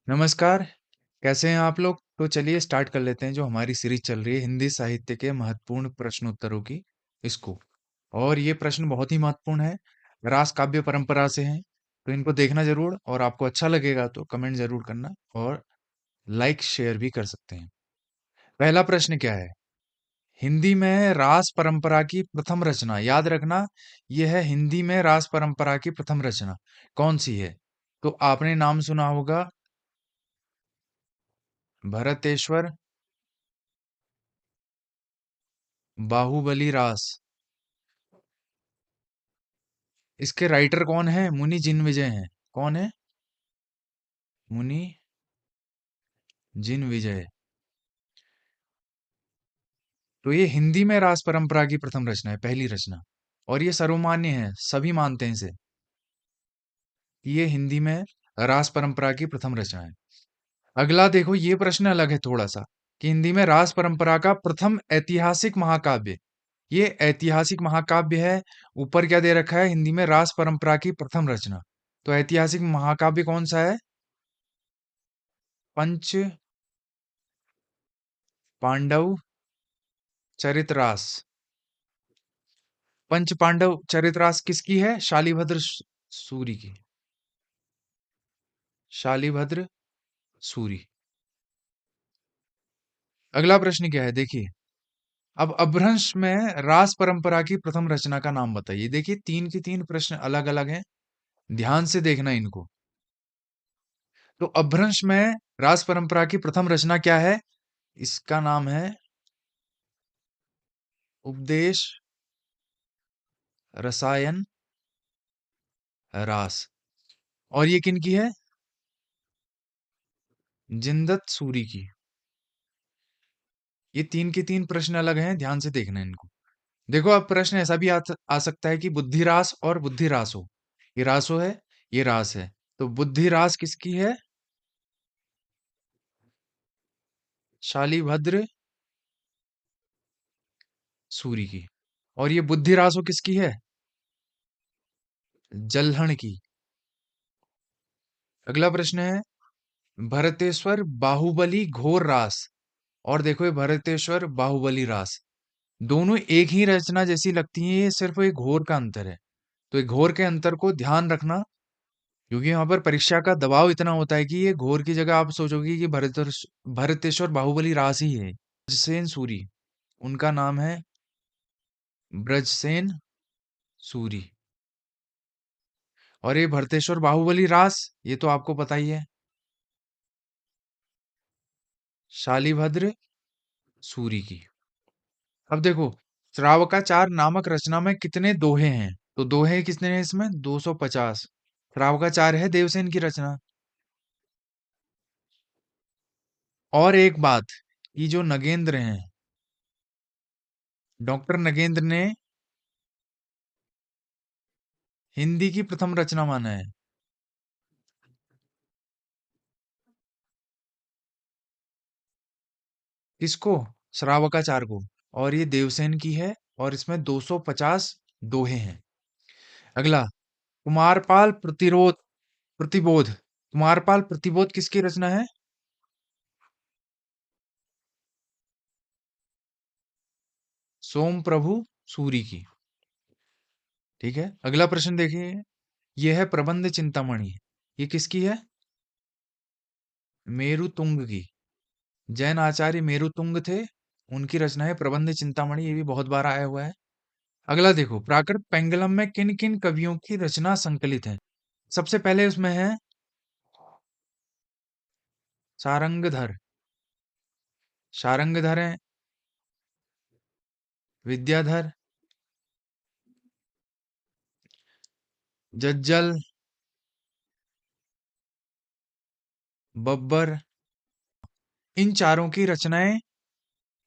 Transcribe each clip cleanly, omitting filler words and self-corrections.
नमस्कार, कैसे हैं आप लोग? तो चलिए स्टार्ट कर लेते हैं जो हमारी सीरीज चल रही है हिंदी साहित्य के महत्वपूर्ण प्रश्न उत्तरों की इसको। और ये प्रश्न बहुत ही महत्वपूर्ण है, रास काव्य परंपरा से हैं, तो इनको देखना जरूर और आपको अच्छा लगेगा तो कमेंट जरूर करना और लाइक शेयर भी कर सकते हैं। पहला प्रश्न क्या है? हिंदी में रास परंपरा की प्रथम रचना, याद रखना, यह है हिंदी में रास परंपरा की प्रथम रचना कौन सी है? तो आपने नाम सुना होगा भरतेश्वर बाहुबली रास। इसके राइटर कौन है? मुनि जिनविजय हैं। कौन है? मुनि जिनविजय। तो ये हिंदी में रास परंपरा की प्रथम रचना है, पहली रचना। और ये सर्वमान्य है, सभी मानते हैं इसे कि ये हिंदी में रास परंपरा की प्रथम रचना है। अगला देखो, ये प्रश्न अलग है थोड़ा सा कि हिंदी में रास परंपरा का प्रथम ऐतिहासिक महाकाव्य, ये ऐतिहासिक महाकाव्य है। ऊपर क्या दे रखा है? हिंदी में रास परंपरा की प्रथम रचना। तो ऐतिहासिक महाकाव्य कौन सा है? पंच पांडव चरितरास। पंच पांडव चरितरास किसकी है? शालिभद्र सूरी की। शालिभद्र सूरी। अगला प्रश्न क्या है देखिए। अब अपभ्रंश में रास परंपरा की प्रथम रचना का नाम बताइए। देखिए तीन की तीन प्रश्न अलग अलग हैं, ध्यान से देखना इनको। तो अपभ्रंश में रास परंपरा की प्रथम रचना क्या है? इसका नाम है उपदेश रसायन रास। और ये किन की है? जिनदत्त सूरी की। ये तीन के तीन प्रश्न अलग हैं, ध्यान से देखना इनको। देखो अब प्रश्न ऐसा भी आ सकता है कि बुद्धिरास और बुद्धिरास हो। ये रासो है, ये रास है। तो बुद्धिरास किसकी है? शालिभद्र सूरी की। और ये बुद्धिरासो किसकी है? जल्हण की। अगला प्रश्न है भरतेश्वर बाहुबली घोर रास। और देखो ये भरतेश्वर बाहुबली रास दोनों एक ही रचना जैसी लगती हैं, ये सिर्फ एक घोर का अंतर है। तो एक घोर के अंतर को ध्यान रखना, क्योंकि यहाँ पर परीक्षा का दबाव इतना होता है कि ये घोर की जगह आप सोचोगे कि भरतेश्वर बाहुबली रास ही है। ब्रजसेन सूरी, उनका नाम है ब्रजसेन सूरी। और ये भरतेश्वर बाहुबली रास, ये तो आपको पता ही है, शालिभद्र सूरी की। अब देखो, श्रावकाचार नामक रचना में कितने दोहे हैं? तो दोहे कितने हैं इसमें? 250। श्रावकाचार है देवसेन की रचना। और एक बात, ये जो नगेंद्र हैं, डॉक्टर नगेंद्र ने हिंदी की प्रथम रचना माना है। किसको? श्रावकाचार को। और ये देवसेन की है, और इसमें 250 दोहे हैं। अगला, कुमारपाल प्रतिबोध। कुमारपाल प्रतिबोध किसकी रचना है? सोम प्रभु सूरी की। ठीक है, अगला प्रश्न देखिए। यह है प्रबंध चिंतामणि, ये किसकी है? मेरुतुंग की। जैन आचार्य मेरुतुंग थे, उनकी रचना है प्रबंध चिंतामणि, ये भी बहुत बार आया हुआ है। अगला देखो, प्राकृत पेंगलम में किन किन कवियों की रचना संकलित है? सबसे पहले उसमें है सारंगधर। सारंगधर है, विद्याधर, जज्जल, बब्बर। इन चारों की रचनाएं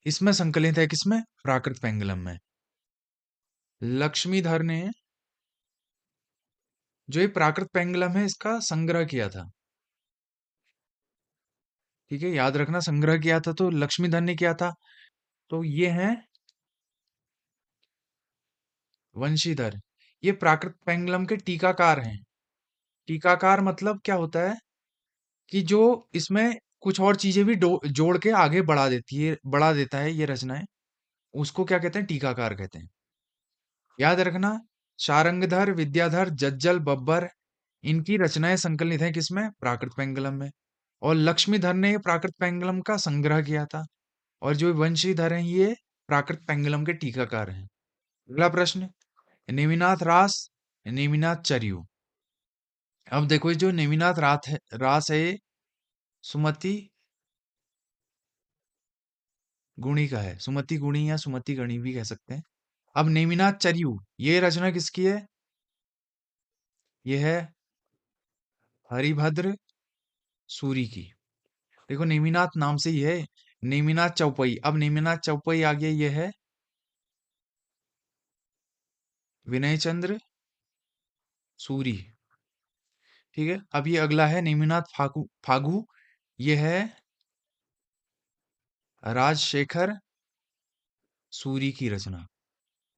इसमें संकलित है, किसमें? प्राकृत पेंगलम में। लक्ष्मीधर ने, जो ये प्राकृत पेंगलम है, इसका संग्रह किया था। ठीक है, याद रखना, संग्रह किया था तो लक्ष्मीधर ने किया था। तो ये है वंशीधर। ये प्राकृत पेंगलम के टीकाकार हैं। टीकाकार मतलब क्या होता है कि जो इसमें कुछ और चीजें भी जोड़ के आगे बढ़ा देता है ये रचनाएं, उसको क्या कहते हैं? टीकाकार कहते हैं। याद रखना, शारंगधर, विद्याधर, जज्जल, बब्बर, इनकी रचनाएं संकलित हैं किसमें? प्राकृत पेंगलम में। और लक्ष्मीधर ने प्राकृत पेंगलम का संग्रह किया था। और जो वंशीधर हैं ये प्राकृत पेंगलम के टीकाकार हैं। अगला प्रश्न, नेमिनाथ रास, नेमिनाथ चरियु। अब देखो ये जो नेमिनाथ रास है ये सुमति गुणी का है। सुमति गुणी या सुमति गणी भी कह सकते हैं। अब नेमिनाथ चरियु, ये रचना किसकी है? ये है हरिभद्र सूरी की। देखो नेमिनाथ नाम से ही है। नेमिनाथ चौपई, अब नेमिनाथ चौपई आगे ये है विनय चंद्र सूरी। ठीक है, अब ये अगला है नेमिनाथ फागु, ये है राजशेखर सूरी की रचना।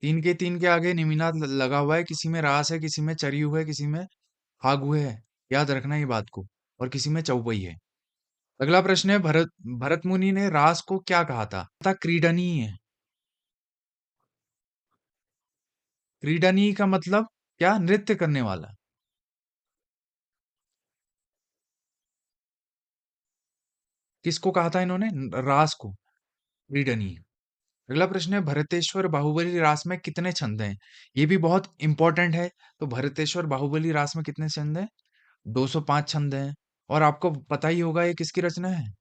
तीन के आगे नेमिनाथ लगा हुआ है, किसी में रास है, किसी में चरियु है, किसी में फागु है। याद रखना ये बात को। और किसी में चौपई है। अगला प्रश्न है, भरत मुनि ने रास को क्या कहा था? क्रीडनीय। क्रीडनीय का मतलब क्या? नृत्य करने वाला। किसको कहा था इन्होंने? रास को क्रीडनीय। अगला प्रश्न है, भरतेश्वर बाहुबली रास में कितने छंद हैं? ये भी बहुत इंपॉर्टेंट है। तो भरतेश्वर बाहुबली रास में कितने छंद हैं? 205 छंद हैं। और आपको पता ही होगा ये किसकी रचना है?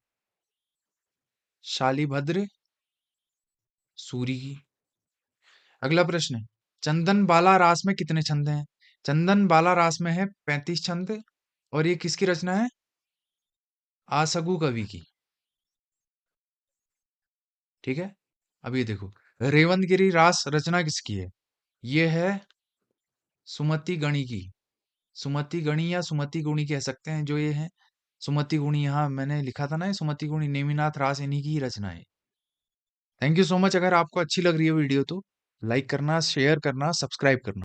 शालिभद्र सूरी की। अगला प्रश्न है, चंदन बाला रास में कितने छंद हैं? चंदन बाला रास में है 35 छंद। और ये किसकी रचना है? आसगु कवि की। ठीक है, अब ये देखो, रेवंतगिरी रास रचना किसकी है? ये है सुमति गणी की। सुमति गणी या सुमति गुणी कह सकते हैं जो ये है। सुमति गुणी, यहाँ मैंने लिखा था ना, ये सुमति गुणी नेमिनाथ रास इन्हीं की ही रचना है। Thank you so much. अगर आपको अच्छी लग रही है वीडियो तो लाइक करना, शेयर करना, सब्सक्राइब करना।